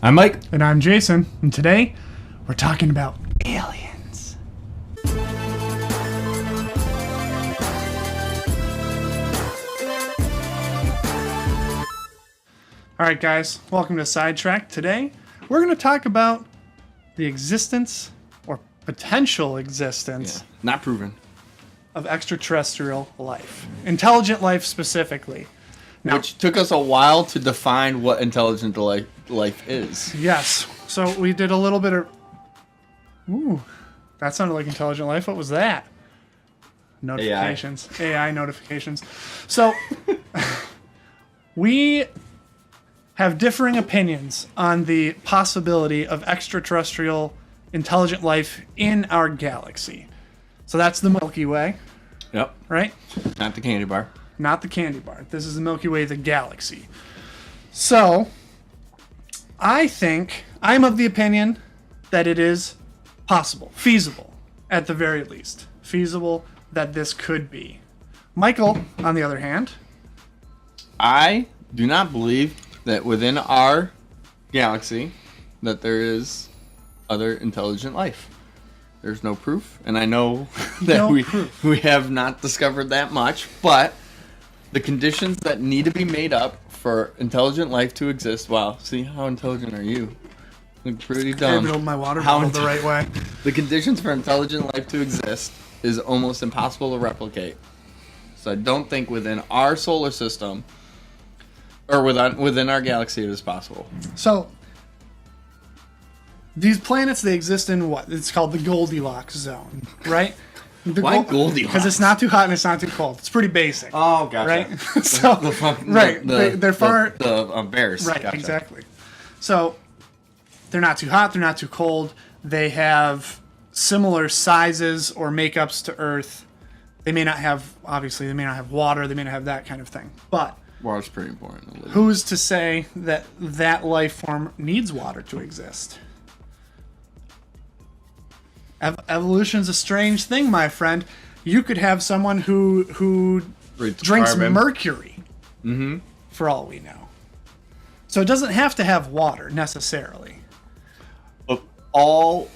I'm Mike. And I'm Jason. And today, we're talking about aliens. Alright guys, welcome to Sidetracked. Today, we're going to talk about the existence, or potential existence, Not proven. of extraterrestrial life. Intelligent life specifically. Now, Which took us a while to define what intelligent life is. yes, so we did a little bit of... Ooh, that sounded like intelligent life. What was that? Notifications. AI notifications. So, we have differing opinions on the possibility of extraterrestrial intelligent life in our galaxy. So that's the Milky Way, Yep. right? Not the candy bar. Not the candy bar. This is the Milky Way, the galaxy. So, I'm of the opinion that it is possible, feasible, at the very least. Feasible that this could be. Michael, on the other hand, I do not believe that within our galaxy that there is other intelligent life. There's no proof, and I know that we have not discovered that much, but the conditions that need to be made up for intelligent life to exist. Wow, see, how intelligent are you? Look pretty I dumb. filled my water How bottle the right way. The conditions for intelligent life to exist is almost impossible to replicate. So I don't think within our solar system or within our galaxy it is possible. So, these planets, they exist in what? It's called the Goldilocks zone, right? Why Goldilocks? Because it's not too hot and it's not too cold. It's pretty basic. Oh, gotcha. Right? So, they're far... The bears. Right, Gotcha. exactly. So, they're not too hot, they're not too cold. They have similar sizes or makeups to Earth. They may not have, obviously, they may not have water, they may not have that kind of thing. But Water's pretty important. who's to say that that life form needs water to exist? Evolution's a strange thing, my friend. You could have someone who drinks carbon. mercury, for all we know. So it doesn't have to have water necessarily. All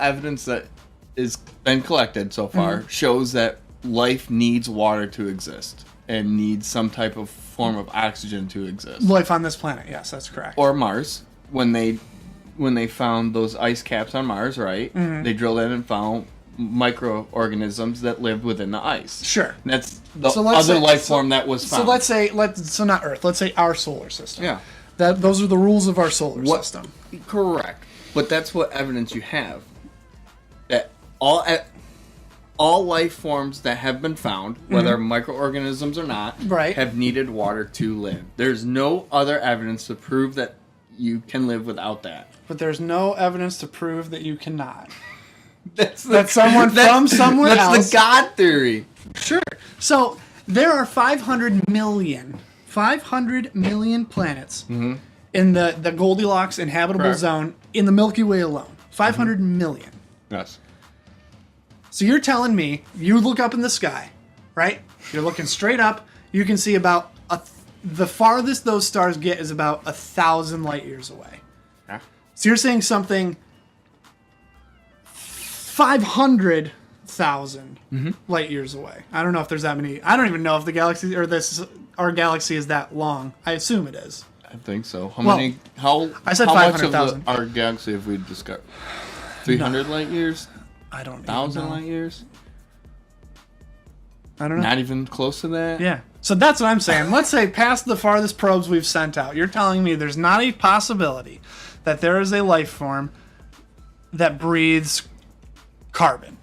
evidence that is been collected so far shows that life needs water to exist and needs some type of form of oxygen to exist. Life on this planet, yes, that's correct. Or Mars, when they found those ice caps on Mars, right? They drilled in and found microorganisms that lived within the ice. Sure. And that's the other life form that was found. So not Earth. Let's say our solar system. Yeah. Those are the rules of our solar system. Correct. But that's what evidence you have. That all life forms that have been found, whether microorganisms or not, Right. have needed water to live. There's no other evidence to prove that you can live without that. But there's no evidence to prove that you cannot. That's someone from somewhere else. That's the God theory. Sure. So there are 500 million planets in the Goldilocks inhabitable Correct. zone in the Milky Way alone. 500 million. Yes. So you're telling me, you look up in the sky, right? You're looking straight up. You can see about the farthest those stars get is about 1,000 light years away. Yeah. So you're saying something 500,000 light years away. I don't know if there's that many. I don't even know if the galaxy or our galaxy is that long. I assume it is. I think so. I said how much of 500,000. our galaxy have we discovered? 300 light years? I don't know. 1,000 light years? I don't know. Not even close to that? Yeah. So that's what I'm saying. Let's say past the farthest probes we've sent out. You're telling me there's not a possibility that there is a life form that breathes carbon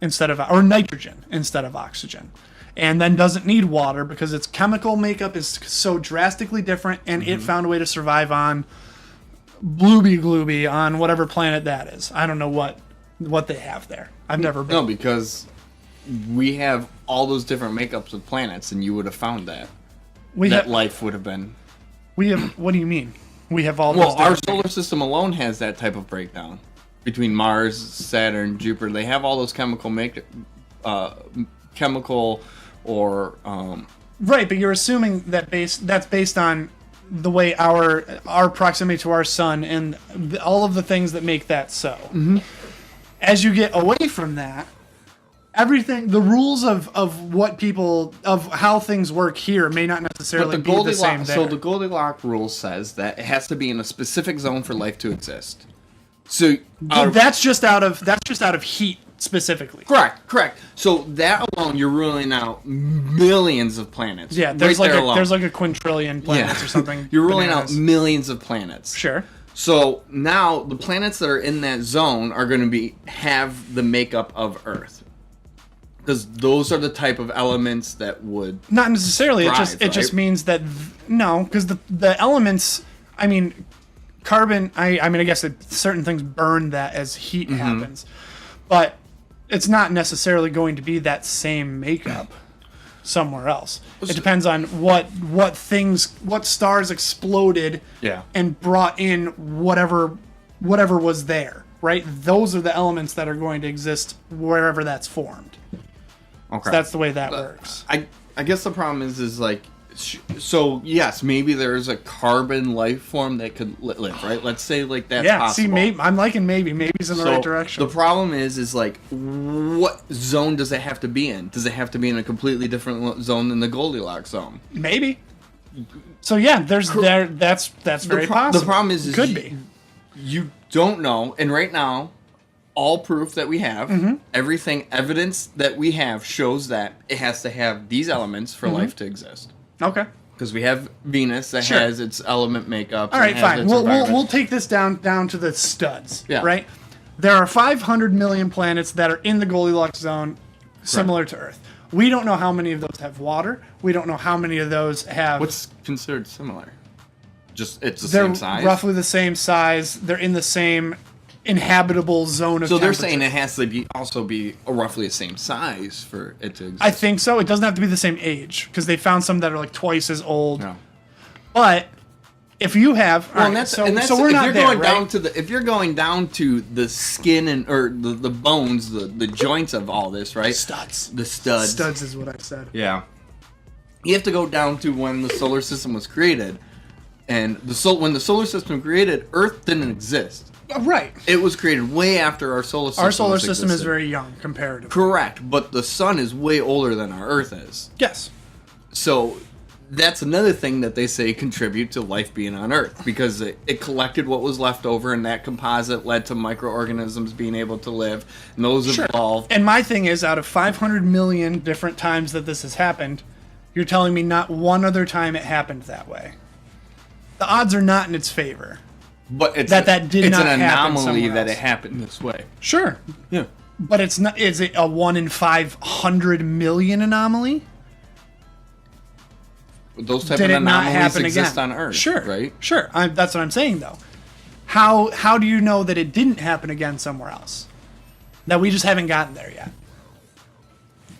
or nitrogen instead of oxygen, and then doesn't need water because its chemical makeup is so drastically different, and it found a way to survive on Glooby on whatever planet that is. I don't know what they have there. I've never been. No, because we have all those different makeups of planets, and you would have found that. Life would have been. We have. What do you mean? We have all. Well, those our different solar system alone has that type of breakdown between Mars, Saturn, Jupiter. They have all those chemical or Right, but you're assuming that that's based on the way our proximity to our sun and all of the things that make that so. Mm-hmm. As you get away from that, everything, the rules of how things work here may not necessarily be the same there. So the Goldilocks rule says that it has to be in a specific zone for life to exist. So that's just out of heat specifically. Correct. So that alone, you're ruling out millions of planets. Yeah, there's like a quintillion planets or something. You're ruling out millions of planets. Sure. So now the planets that are in that zone are going to have the makeup of Earth. Because those are the type of elements that would not necessarily. thrive, it just means that no, because the elements. I mean, carbon. I mean, I guess that certain things burn that as heat happens, but it's not necessarily going to be that same makeup somewhere else. It depends on what stars exploded and brought in whatever was there. Right. Those are the elements that are going to exist wherever that's formed. Okay. So that's the way that works. I guess the problem is like, so yes, maybe there's a carbon life form that could live, right? Let's say like that's possible. See, maybe, I'm liking maybe. Maybe's in the right direction. The problem is like, what zone does it have to be in? Does it have to be in a completely different zone than the Goldilocks zone? Maybe. So yeah, that's very possible. The problem is could be. You don't know, and right now, all proof that we have, evidence that we have shows that it has to have these elements for life to exist. Okay. Because we have Venus that has its element makeup. All right, fine. We'll take this down to the studs. Yeah. Right. There are 500 million planets that are in the Goldilocks zone, similar to Earth. We don't know how many of those have water. We don't know how many of those have. What's considered similar? Just it's the same size. They're roughly the same size. They're in the same inhabitable zone of So they're saying it has to be roughly the same size for it to exist. I think so. It doesn't have to be the same age because they found some that are like twice as old. No. But if you have, so we're not there, right? If you're going down to the skin or the bones, the joints of all this, right? The studs. Studs is what I said. Yeah. You have to go down to when the solar system was created, and when the solar system was created, Earth didn't exist. Right. It was created way after our solar system. Our solar system is very young comparatively. Correct, but the sun is way older than our Earth is. Yes. So that's another thing that they say contribute to life being on Earth, because it collected what was left over, and that composite led to microorganisms being able to live, and those evolved. And my thing is, out of 500 million different times that this has happened, you're telling me not one other time it happened that way. The odds are not in its favor. But it's an anomaly that it happened this way. Sure. Yeah. But it's not. Is it a 1 in 500 million anomaly? Those type of anomalies exist on Earth. Sure. Right. Sure. That's what I'm saying, though. How do you know that it didn't happen again somewhere else? That we just haven't gotten there yet.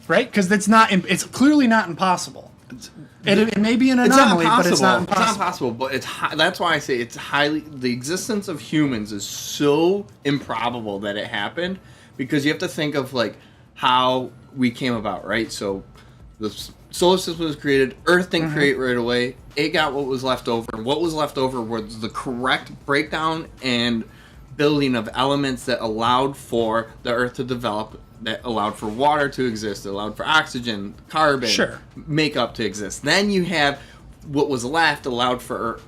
Right? Because it's clearly not impossible. It may be an anomaly, but it's not impossible. It's not possible, but that's why I say it's the existence of humans is so improbable that it happened, because you have to think of like how we came about, right? So the solar system was created, Earth didn't create right away, it got what was left over, and what was left over was the correct breakdown and building of elements that allowed for the Earth to develop, that allowed for water to exist, that allowed for oxygen, carbon, makeup to exist. Then you have what was left allowed for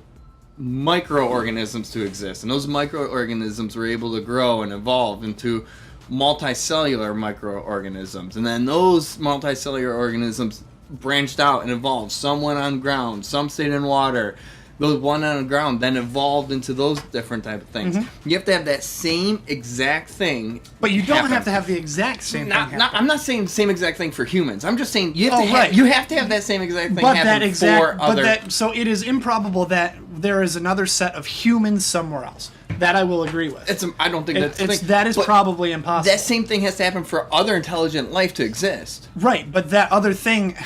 microorganisms to exist. And those microorganisms were able to grow and evolve into multicellular microorganisms. And then those multicellular organisms branched out and evolved. Some went on ground, some stayed in water. Those one on the ground then evolved into those different type of things. You have to have that same exact thing. But you don't have to have the exact same thing happen. I'm not saying the same exact thing for humans. I'm just saying you have to have that same exact thing happen for other. So it is improbable that there is another set of humans somewhere else. That I will agree with. I don't think that is probably impossible. That same thing has to happen for other intelligent life to exist. Right, but that other thing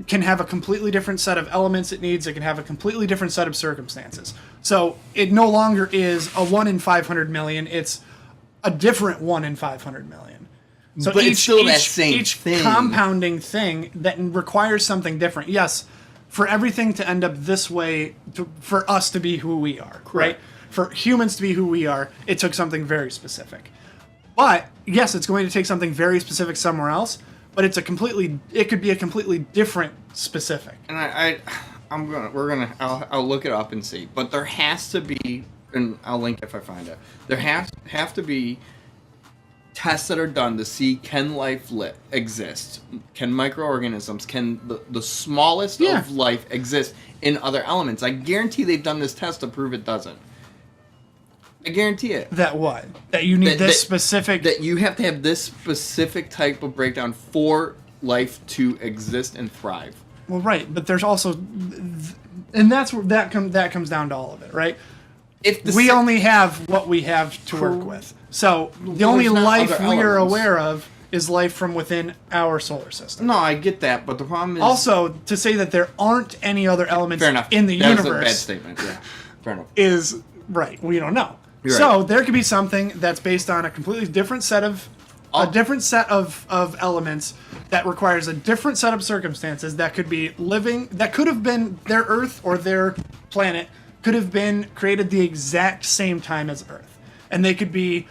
can have a completely different set of elements it needs. It can have a completely different set of circumstances. So it no longer is a 1 in 500 million. It's a different 1 in 500 million. So but it's still that same each thing. Compounding thing that requires something different. Yes, for everything to end up this way, for us to be who we are, right? For humans to be who we are, it took something very specific. But yes, it's going to take something very specific somewhere else, but it could be a completely different specific. And I'll look it up and see. But there has to be, and I'll link it if I find it. There have to be tests that are done to see, can life exist? Can microorganisms, can the smallest of life exist in other elements? I guarantee they've done this test to prove it doesn't. I guarantee it. That what? That you need this specific... That you have to have this specific type of breakdown for life to exist and thrive. Well, right, but there's also... And that's where that comes down to all of it, right? If we only have what we have to work with. So the only life we are aware of is life from within our solar system. No, I get that, but the problem is... Also, to say that there aren't any other elements in the universe... That's a bad statement, yeah. Fair enough. Is... Right, we don't know. You're so right. There could be something that's based on a completely different set of... A different set of elements that requires a different set of circumstances that could be living... That could have been their Earth or their planet could have been created the exact same time as Earth. And they could be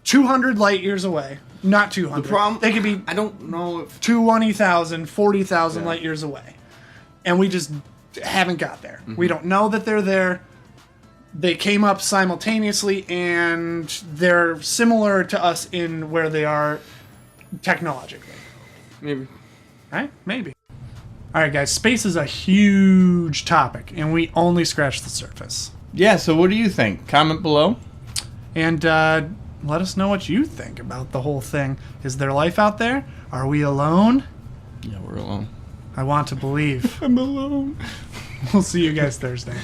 200 light years away. Not 200. The problem... They could be... I don't know if... 20,000, 40,000 light years away. And we just haven't got there. Mm-hmm. We don't know that they're there. They came up simultaneously, and they're similar to us in where they are technologically. Maybe. Right? Maybe. All right, guys. Space is a huge topic, and we only scratched the surface. Yeah, so what do you think? Comment below. And let us know what you think about the whole thing. Is there life out there? Are we alone? Yeah, we're alone. I want to believe. I'm alone. We'll see you guys Thursday.